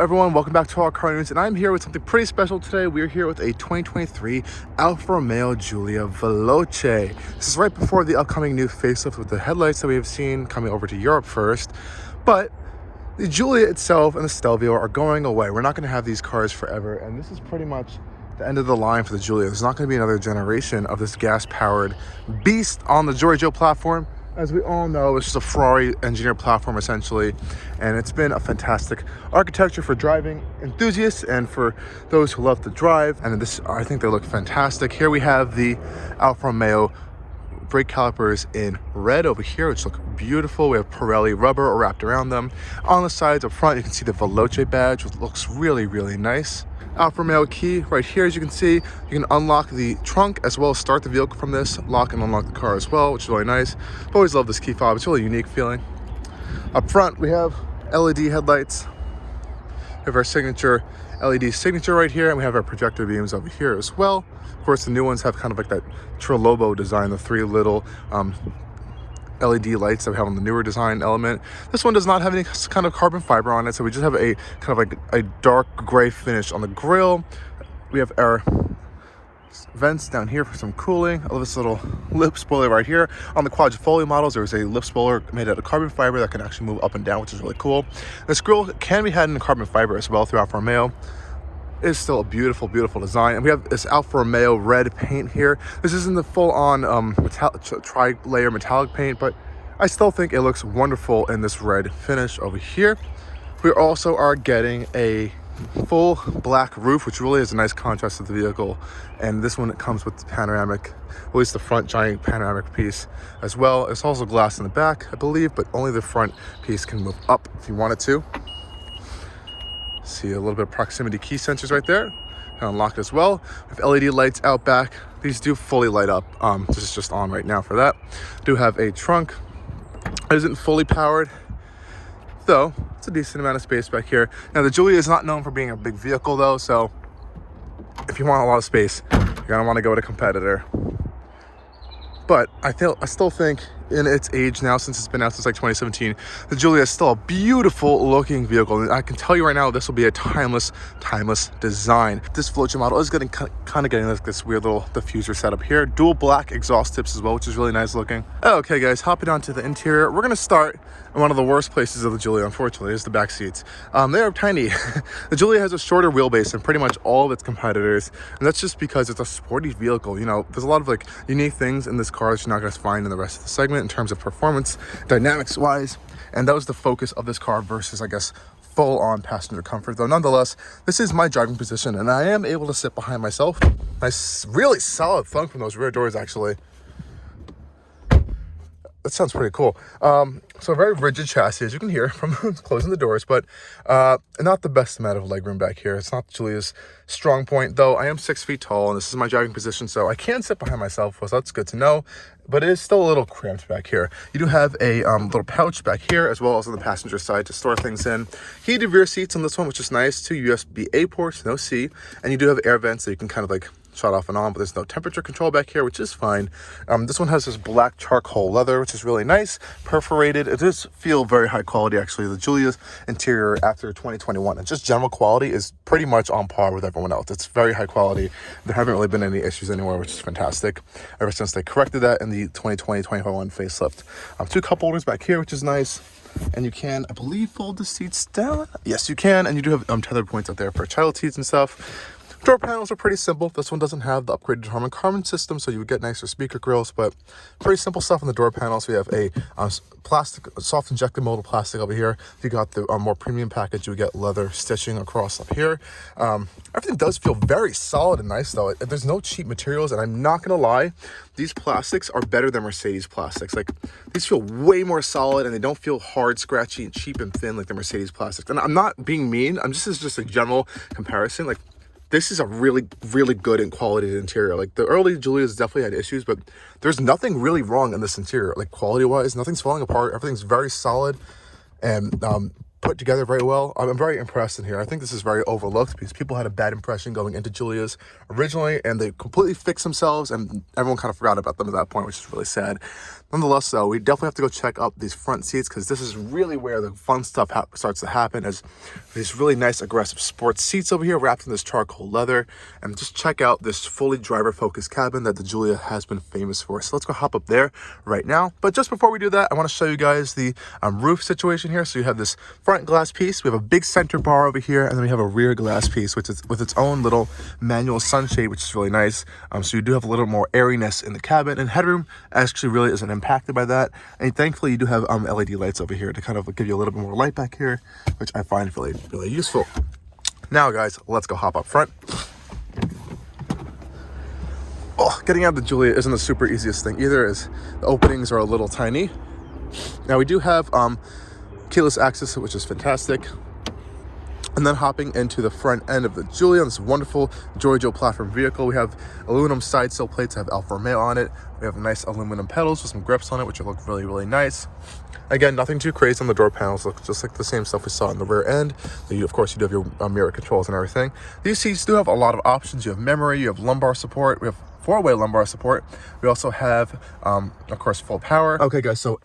everyone, welcome back to Allcarnews, and I'm here with something pretty special today. We're here with a 2023 Alfa Romeo Giulia Veloce. This is right before the upcoming new facelift with the headlights that we have seen coming over to Europe first. But the Giulia itself and the Stelvio are going away. We're not going to have these cars forever, and this is pretty much the end of the line for the Giulia. There's not going to be another generation of this gas-powered beast on the Giorgio platform. As we all know, it's just a Ferrari engineered platform essentially, and it's been a fantastic architecture for driving enthusiasts and for those who love to drive. And this, I think they look fantastic. Here we have the Alfa Romeo brake calipers in red over here, which look beautiful. We have Pirelli rubber wrapped around them. On the sides up front, you can see the Veloce badge, which looks really, really nice. Alfa Romeo key right here. As you can see, you can unlock the trunk as well as start the vehicle from this, lock and unlock the car as well, which is really nice. I've always loved this key fob. It's a really unique feeling. Up front, we have LED headlights. We have our signature LED signature right here, and we have our projector beams over here as well. Of course, the new ones have kind of like that Trilobo design, the three little LED lights that we have on the newer design element. This one does not have any kind of carbon fiber on it, so we just have a kind of like a dark gray finish on the grille. We have our vents down here for some cooling. I love this little lip spoiler right here. On the quadrifoglio models, there's a lip spoiler made out of carbon fiber that can actually move up and down, which is really cool. This grille can be had in carbon fiber as well through Alfa Romeo. It's still a beautiful, beautiful design. And we have this Alfa Romeo red paint here. This isn't the full-on tri-layer metallic paint, but I still think it looks wonderful in this red finish over here. We also are getting a full black roof, which really is a nice contrast to the vehicle. And this one, it comes with the panoramic, at least the front giant panoramic piece as well. It's also glass in the back, I believe, but only the front piece can move up if you wanted to. See a little bit of proximity key sensors right there. Can unlock it as well. We have LED lights out back. These do fully light up. This is just on right now for that. Do have a trunk. It isn't fully powered, though it's a decent amount of space back here. Now the Giulia is not known for being a big vehicle though, so if you want a lot of space, you're gonna want to go with a competitor. But I still think in its age now, since it's been out since like 2017, the Giulia is still a beautiful looking vehicle. And I can tell you right now, this will be a timeless design. This Veloce model is kind of getting like this weird little diffuser setup here. Dual black exhaust tips as well, which is really nice looking. Okay guys, hopping onto the interior. We're gonna start in one of the worst places of the Giulia, unfortunately, is the back seats. They are tiny. The Giulia has a shorter wheelbase than pretty much all of its competitors, and that's just because it's a sporty vehicle. You know, there's a lot of like unique things in this car that you're not gonna find in the rest of the segment in terms of performance, dynamics wise, and that was the focus of this car versus, I guess, full-on passenger comfort. Though nonetheless, this is my driving position, and I am able to sit behind myself. Nice, really solid thunk from those rear doors, actually. That sounds pretty cool. So a very rigid chassis, as you can hear from closing the doors, but not the best amount of legroom back here. It's not Giulia's strong point, though I am 6 feet tall, and this is my driving position, so I can sit behind myself, so that's good to know, but it is still a little cramped back here. You do have a little pouch back here, as well as on the passenger side to store things in. Heated rear seats on this one, which is nice. 2 USB-A ports, no C, and you do have air vents that you can kind of like shut off and on, but there's no temperature control back here, which is fine. This one has this black charcoal leather, which is really nice, perforated. It does feel very high quality, actually. The Giulia's interior after 2021 and just general quality is pretty much on par with everyone else. It's very high quality. There haven't really been any issues anywhere, which is fantastic ever since they corrected that in the 2020-2021 facelift. 2 cup holders back here, which is nice. And you can, I believe, fold the seats down. Yes, you can. And you do have tether points out there for child seats and stuff. Door panels are pretty simple. This one doesn't have the upgraded Harman Kardon system, so you would get nicer speaker grills, but pretty simple stuff on the door panels. We have a plastic, soft injected molded plastic over here. If you got the more premium package, you would get leather stitching across up here. Everything does feel very solid and nice, though. There's no cheap materials, and I'm not gonna lie, these plastics are better than Mercedes plastics. Like, these feel way more solid, and they don't feel hard, scratchy, and cheap and thin like the Mercedes plastics. And I'm not being mean. This is just a general comparison. Like, this is a really, really good and quality interior. Like, the early Giulias definitely had issues, but there's nothing really wrong in this interior. Like, quality-wise, nothing's falling apart. Everything's very solid and put together very well. I'm very impressed in here. I think this is very overlooked because people had a bad impression going into Giulia's originally, and they completely fixed themselves, and everyone kind of forgot about them at that point, which is really sad. Nonetheless, though, we definitely have to go check out these front seats because this is really where the fun stuff starts to happen. As these really nice, aggressive sports seats over here wrapped in this charcoal leather, and just check out this fully driver-focused cabin that the Giulia has been famous for. So let's go hop up there right now. But just before we do that, I want to show you guys the roof situation here. So you have this front glass piece, we have a big center bar over here, and then we have a rear glass piece, which is with its own little manual sunshade, which is really nice. So you do have a little more airiness in the cabin, and headroom actually really isn't impacted by that. And thankfully you do have LED lights over here to kind of give you a little bit more light back here, which I find really useful. Now guys, let's go hop up front. Oh, getting out of the Giulia isn't the super easiest thing either, as the openings are a little tiny. Now we do have keyless access, which is fantastic. And then hopping into the front end of the Giulia, this wonderful Giorgio platform vehicle, we have aluminum side sill plates that have Alfa Romeo on it. We have nice aluminum pedals with some grips on it, which look really nice. Again, nothing too crazy on the door panels, look just like the same stuff we saw in the rear end. Of course, you do have your mirror controls and everything. These seats do have a lot of options. You have memory, you have lumbar support, we have four-way lumbar support. We also have, of course, full power. Okay, guys, so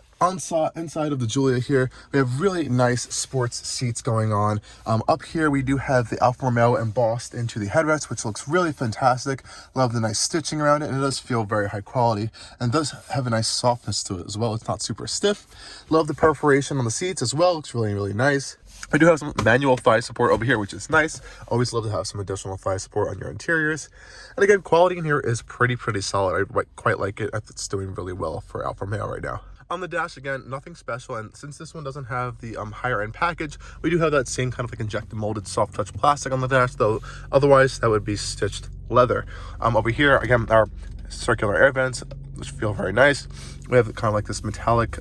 inside of the Giulia here, we have really nice sports seats going on. Up here, we do have the Alfa Romeo embossed into the headrest, which looks really fantastic. Love the nice stitching around it, and it does feel very high quality, and does have a nice softness to it as well. It's not super stiff. Love the perforation on the seats as well. Looks really nice. We do have some manual thigh support over here, which is nice. Always love to have some additional thigh support on your interiors. And again, quality in here is pretty solid. I quite like it. It's doing really well for Alfa Romeo right now. On the dash, again, nothing special, and since this one doesn't have the higher end package, we do have that same kind of like injected molded soft touch plastic on the dash, though otherwise that would be stitched leather. Over here, again, our circular air vents, which feel very nice. We have kind of like this metallic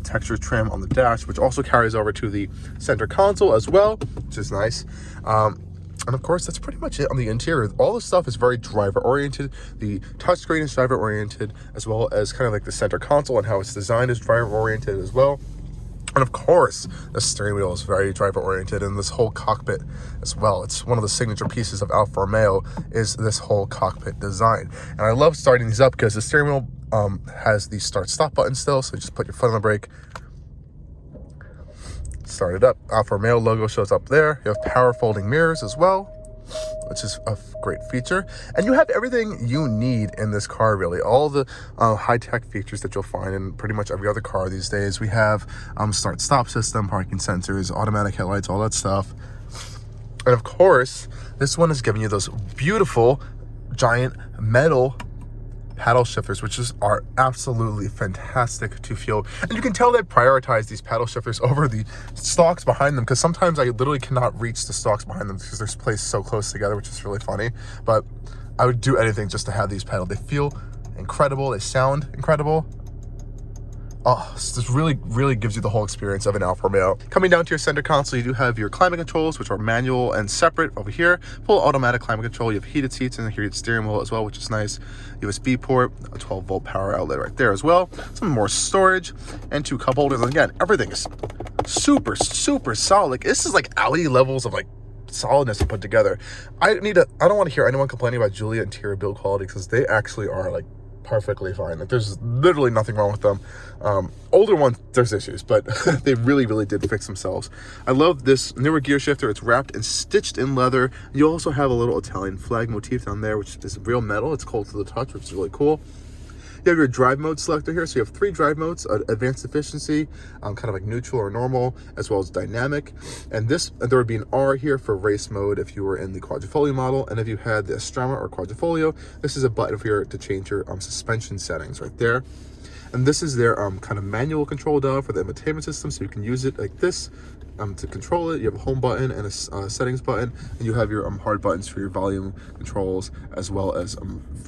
texture trim on the dash, which also carries over to the center console as well, which is nice. And of course, that's pretty much it on the interior. All the stuff is very driver oriented. The touchscreen is driver oriented, as well as kind of like the center console and how it's designed is driver oriented as well. And of course, the steering wheel is very driver oriented, and this whole cockpit as well. It's one of the signature pieces of Alfa Romeo is this whole cockpit design. And I love starting these up because the steering wheel has the start stop button still. So you just put your foot on the brake, start it up. Alfa Romeo logo shows up there. You have power folding mirrors as well, which is a great feature. And you have everything you need in this car, really. All the high-tech features that you'll find in pretty much every other car these days. We have start-stop system, parking sensors, automatic headlights, all that stuff. And of course, this one is giving you those beautiful, giant metal paddle shifters, which are absolutely fantastic to feel. And you can tell they prioritize these paddle shifters over the stalks behind them, because sometimes I literally cannot reach the stalks behind them because they're placed so close together, which is really funny. But I would do anything just to have these pedals. They feel incredible. They sound incredible. Oh, this really gives you the whole experience of an Alfa Romeo. Coming down to your center console, you do have your climate controls, which are manual and separate over here. Full automatic climate control. You have heated seats and a heated steering wheel as well, which is nice. USB port, a 12-volt power outlet right there as well. Some more storage and two cup holders. And again, everything is super solid. Like, this is like Audi levels of like solidness to put together. I don't want to hear anyone complaining about Giulia interior build quality, because they actually are like perfectly fine. Like, there's literally nothing wrong with them. Older ones, there's issues, but they really did fix themselves. I love this newer gear shifter. It's wrapped and stitched in leather. You also have a little Italian flag motif down there, which is real metal. It's cold to the touch, which is really cool. You have your drive mode selector here. So you have 3 drive modes: advanced efficiency, kind of like neutral or normal, as well as dynamic. And there would be an R here for race mode if you were in the quadrifoglio model. And if you had the Estrema or quadrifoglio, this is a button here to change your suspension settings right there. And this is their kind of manual control dial for the infotainment system, so you can use it like this to control it. You have a home button and a settings button, and you have your hard buttons for your volume controls, as well as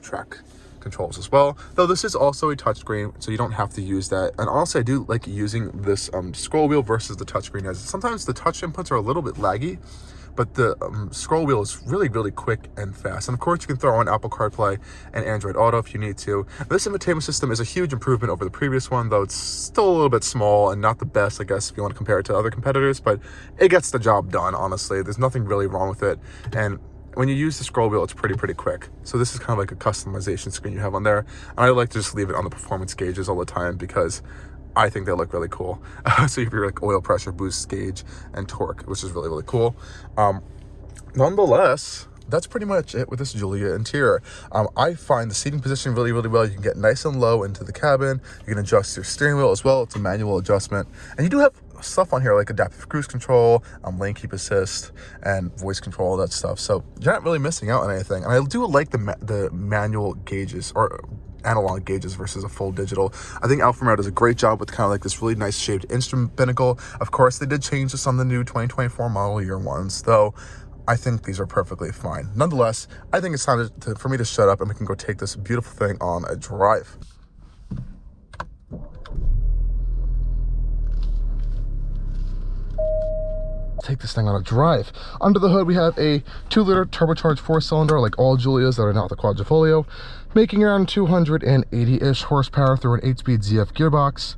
track controls as well. Though this is also a touchscreen, so you don't have to use that. And honestly, I do like using this scroll wheel versus the touchscreen, as sometimes the touch inputs are a little bit laggy, but the scroll wheel is really quick and fast. And of course, you can throw on Apple CarPlay and Android Auto if you need to. This infotainment system is a huge improvement over the previous one, though it's still a little bit small and not the best, I guess, if you want to compare it to other competitors, but it gets the job done, honestly. There's nothing really wrong with it. And when you use the scroll wheel, it's pretty quick. So this is kind of like a customization screen you have on there. And I like to just leave it on the performance gauges all the time because I think they look really cool. So you have your like oil pressure, boost gauge, and torque, which is really cool. Nonetheless, that's pretty much it with this Giulia interior. I find the seating position really well. You can get nice and low into the cabin. You can adjust your steering wheel as well. It's a manual adjustment. And you do have stuff on here like adaptive cruise control, lane keep assist, and voice control, all that stuff. So you're not really missing out on anything. And I do like the manual gauges, or analog gauges versus a full digital. I think Alfa Romeo does a great job with kind of like this really nice shaped instrument binnacle. Of course, they did change this on the new 2024 model year ones, though I think these are perfectly fine. Nonetheless, I think it's time for me to shut up and we can go take this beautiful thing on a drive. Take this thing on a drive. Under the hood, we have a 2-liter turbocharged 4-cylinder, like all Giulias that are not the Quadrifoglio, making around 280-ish horsepower through an 8-speed ZF gearbox.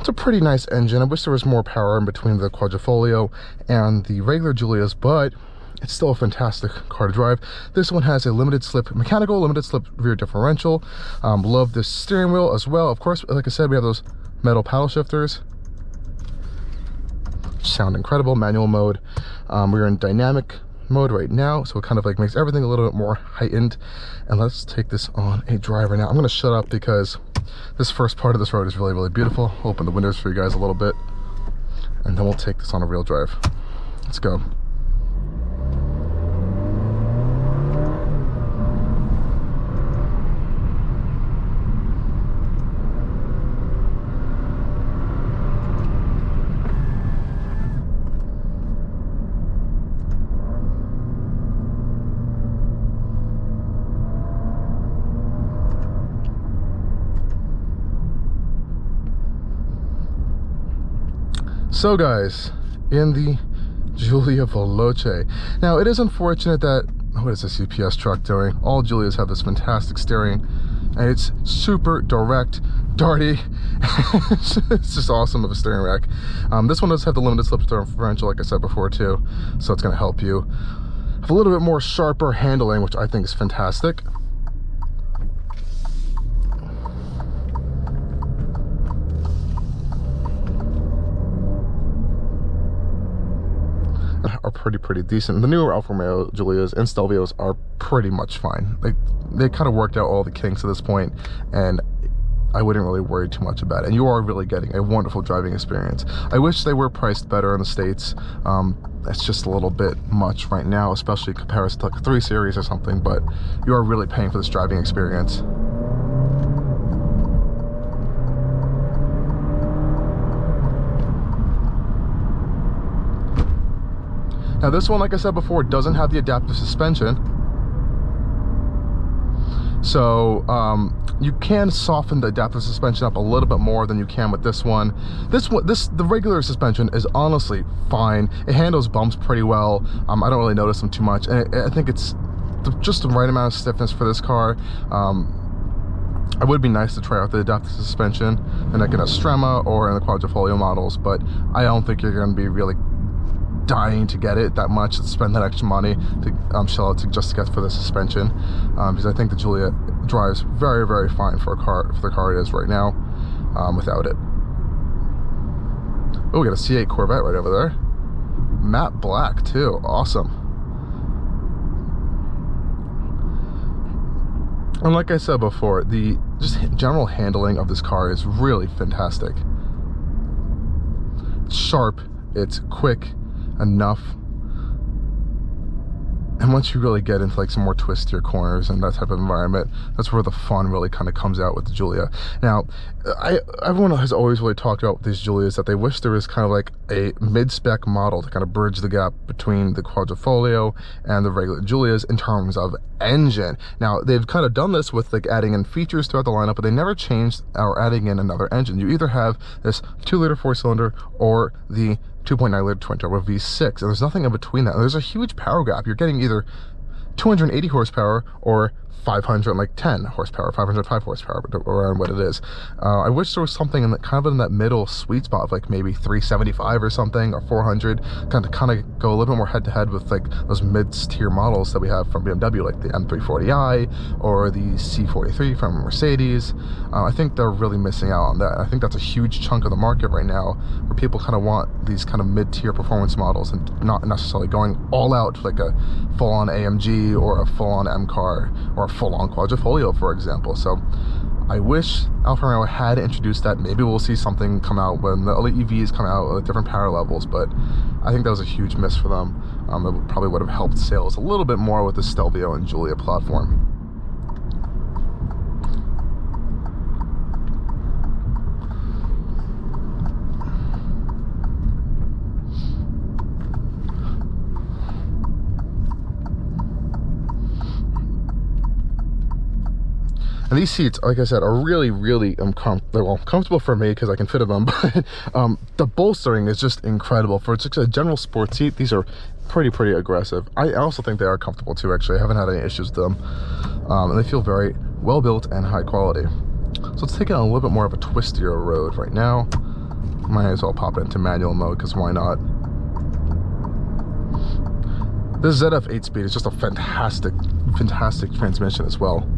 It's a pretty nice engine. I wish there was more power in between the Quadrifoglio and the regular Giulias, but it's still a fantastic car to drive. This one has a mechanical limited slip rear differential. Love this steering wheel as well. Of course, like I said, we have those metal paddle shifters. Sound incredible. Manual mode. We're in dynamic mode right now, so it kind of like makes everything a little bit more heightened. And let's take this on a drive right now. I'm going to shut up because this first part of this road is really beautiful. I'll open the windows for you guys a little bit, and then we'll take this on a real drive. Let's go. So guys, in the Giulia Veloce. Now it is unfortunate that, what is this UPS truck doing? All Giulias have this fantastic steering and it's super direct, darty. It's just awesome of a steering rack. This one does have the limited slip differential, like I said before too, so it's going to help you have a little bit more sharper handling, which I think is fantastic. Are pretty decent. The newer Alfa Romeo Giulias and Stelvios are pretty much fine. Like, they kind of worked out all the kinks at this point, and I wouldn't really worry too much about it. And you are really getting a wonderful driving experience. I wish they were priced better in the States. It's just a little bit much right now, especially in comparison to like a 3 Series or something, but you are really paying for this driving experience. Now this one, like I said before, doesn't have the adaptive suspension. So you can soften the adaptive suspension up a little bit more than you can with this one. The regular suspension is honestly fine. It handles bumps pretty well. I don't really notice them too much. And I think it's just the right amount of stiffness for this car. It would be nice to try out the adaptive suspension in like an Estrema or in the Quadrifoglio models, but I don't think you're going to be really dying to get it that much, to spend that extra money to shell out just to get for the suspension, because I think the Giulia drives very fine for the car it is right now, without it. Oh, we got a C8 Corvette right over there, matte black too, awesome. And like I said before, the just general handling of this car is really fantastic. It's sharp, it's quick enough, and once you really get into like some more twistier corners and that type of environment, that's where the fun really kind of comes out with the Giulia. Now, everyone has always really talked about these Giulias that they wish there was kind of like a mid-spec model to kind of bridge the gap between the Quadrifoglio and the regular Giulias in terms of engine. Now, they've kind of done this with like adding in features throughout the lineup, but they never changed or adding in another engine. You either have this 2-liter 4-cylinder or the 2.9-liter twin-turbo V6, and there's nothing in between that. And there's a huge power gap. You're getting either 280 horsepower or 510 horsepower, 505 horsepower, around what it is. I wish there was something in that kind of in that middle sweet spot of like maybe 375 or something, or 400, kind of go a little bit more head to head with like those mid-tier models that we have from BMW, like the M340i or the C43 from Mercedes. I think they're really missing out on that. I think that's a huge chunk of the market right now, where people kind of want these kind of mid-tier performance models and not necessarily going all out like a full-on AMG or a full-on M car or a full-on quadrifoglio, for example. So I wish Alfa Romeo had introduced that. Maybe we'll see something come out when the other EVs come out with different power levels, but I think that was a huge miss for them. It probably would have helped sales a little bit more with the Stelvio and Giulia platform. And these seats, like I said, are really, really comfortable for me because I can fit in them, but the bolstering is just incredible. For just a general sports seat, these are pretty aggressive. I also think they are comfortable too, actually. I haven't had any issues with them. And they feel very well built and high quality. So let's take it on a little bit more of a twistier road right now. Might as well pop it into manual mode, because why not? This ZF 8-speed is just a fantastic transmission as well.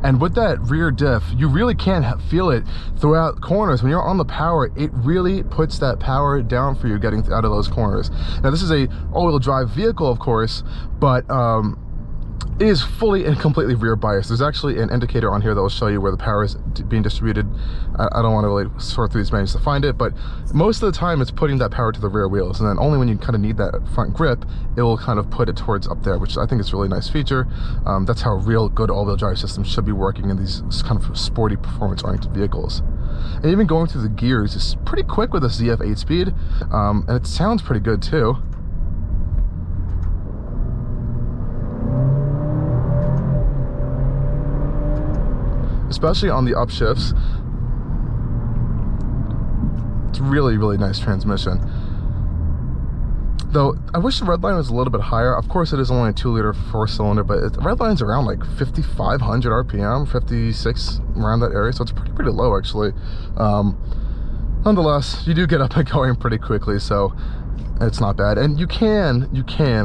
And with that rear diff, you really can feel it throughout corners. When you're on the power, it really puts that power down for you getting out of those corners. Now, this is a all-wheel drive vehicle, of course, but it is fully and completely rear biased. There's actually an indicator on here that will show you where the power is being distributed. I don't want to really sort through these menus to find it, but most of the time it's putting that power to the rear wheels, and then only when you kind of need that front grip, it will kind of put it towards up there, which I think is a really nice feature. That's how a real good all-wheel drive system should be working in these kind of sporty, performance-oriented vehicles. And even going through the gears is pretty quick with a ZF 8-speed, and it sounds pretty good too. Especially on the upshifts. It's really nice transmission. Though I wish the redline was a little bit higher. Of course, it is only a 2-liter 4-cylinder, but the redline's around like 5,500 RPM, 56, around that area, so it's pretty low actually. Nonetheless, you do get up and going pretty quickly, so it's not bad. And you can,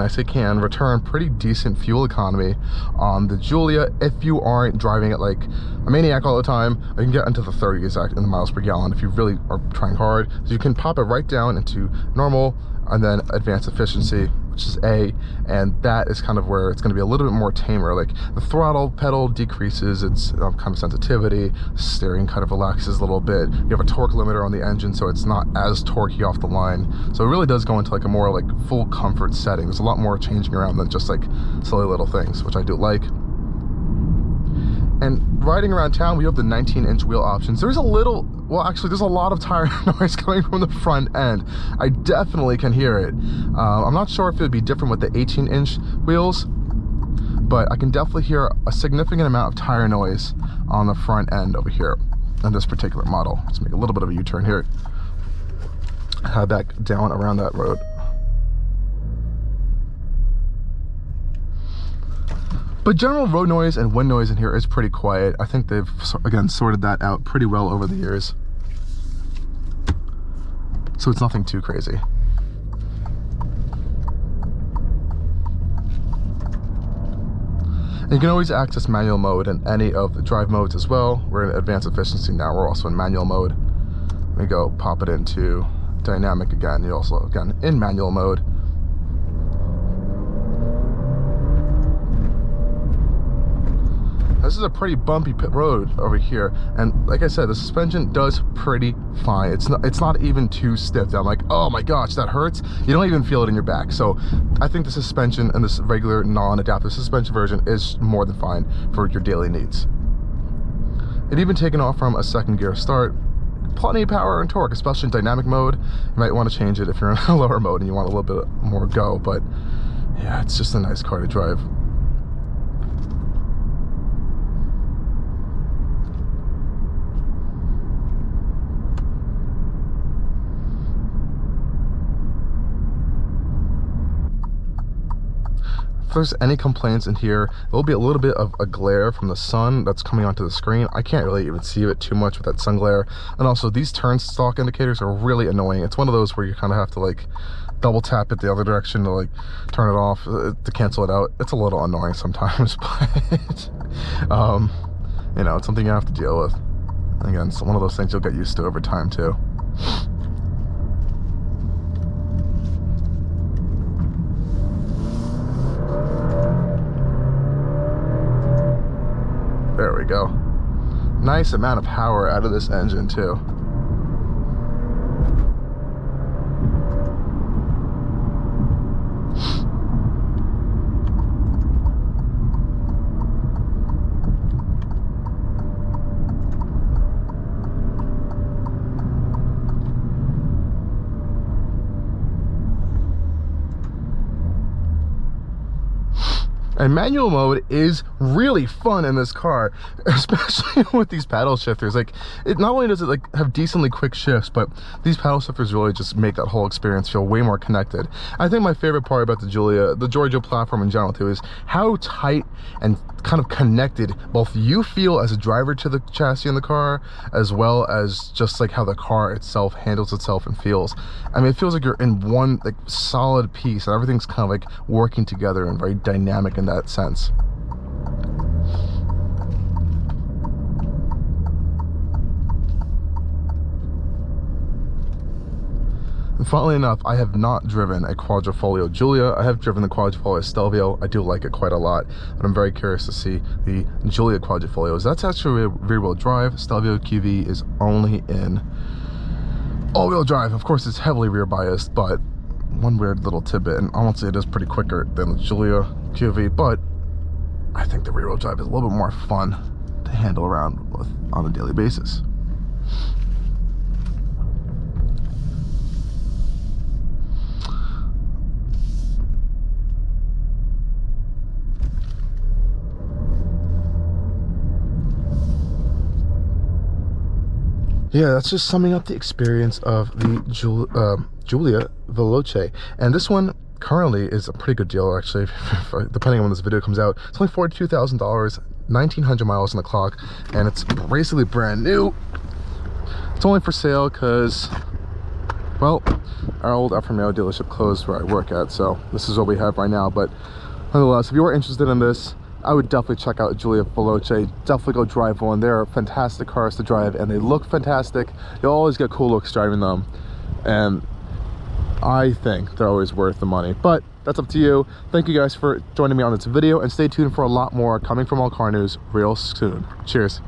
I say can, return pretty decent fuel economy on the Giulia if you aren't driving it like a maniac all the time. You can get into the 30s in the miles per gallon if you really are trying hard. So you can pop it right down into normal and then advanced efficiency, which is A, and that is kind of where it's going to be a little bit more tamer. Like the throttle pedal decreases its kind of sensitivity, steering kind of relaxes a little bit. You have a torque limiter on the engine, so it's not as torquey off the line. So it really does go into like a more like full comfort setting. There's a lot more changing around than just like silly little things, which I do like. And riding around town, we have the 19-inch wheel options. There's a little, well, actually, there's a lot of tire noise coming from the front end. I definitely can hear it. I'm not sure if it would be different with the 18-inch wheels, but I can definitely hear a significant amount of tire noise on the front end over here in this particular model. Let's make a little bit of a U-turn here. Head back down around that road. But general road noise and wind noise in here is pretty quiet. I think they've, again, sorted that out pretty well over the years. So it's nothing too crazy. And you can always access manual mode in any of the drive modes as well. We're in advanced efficiency now. We're also in manual mode. Let me go pop it into dynamic again. You're also, again, in manual mode. This is a pretty bumpy pit road over here, and like I said, the suspension does pretty fine. It's not even too stiff. I'm like, oh my gosh, that hurts. You don't even feel it in your back. So I think the suspension in this regular non-adaptive suspension version is more than fine for your daily needs. And even taking off from a second gear start, plenty of power and torque, especially in dynamic mode. You might want to change it if you're in a lower mode and you want a little bit more go, but yeah, it's just a nice car to drive. there's any complaints in here, there'll be a little bit of a glare from the sun that's coming onto the screen. I can't really even see it too much with that sun glare. And also these turn stalk indicators are really annoying. It's one of those where you kind of have to like double tap it the other direction to like turn it off to cancel it out. It's a little annoying sometimes, but you know, it's something you have to deal with. Again, it's one of those things you'll get used to over time too. There we go. Nice amount of power out of this engine too. And manual mode is really fun in this car, especially with these paddle shifters. Like, it not only does it like have decently quick shifts, but these paddle shifters really just make that whole experience feel way more connected. I think my favorite part about the Giulia, the Giorgio platform in general too, is how tight and kind of connected both you feel as a driver to the chassis in the car, as well as just like how the car itself handles itself and feels. I mean, it feels like you're in one like solid piece, and everything's kind of like working together and very dynamic in that sense. And funnily enough, I have not driven a Quadrifoglio Giulia. I have driven the Quadrifoglio Stelvio. I do like it quite a lot, but I'm very curious to see the Giulia Quadrifolios. That's actually a rear-wheel drive. Stelvio QV is only in all-wheel drive. Of course, it's heavily rear biased, but one weird little tidbit, and honestly, it is pretty quicker than the Giulia QV, but I think the rear-wheel drive is a little bit more fun to handle around with on a daily basis. Yeah, that's just summing up the experience of the Giulia Veloce. And this one currently is a pretty good deal, actually, depending on when this video comes out. It's only $42,000, 1,900 miles on the clock, and it's basically brand new. It's only for sale because, well, our old Alfa Romeo dealership closed where I work at, so this is what we have right now. But nonetheless, if you are interested in this, I would definitely check out Giulia Veloce. Definitely go drive one. They're fantastic cars to drive, and they look fantastic. You'll always get cool looks driving them, and I think they're always worth the money. But that's up to you. Thank you guys for joining me on this video, and stay tuned for a lot more coming from Allcarnews real soon. Cheers.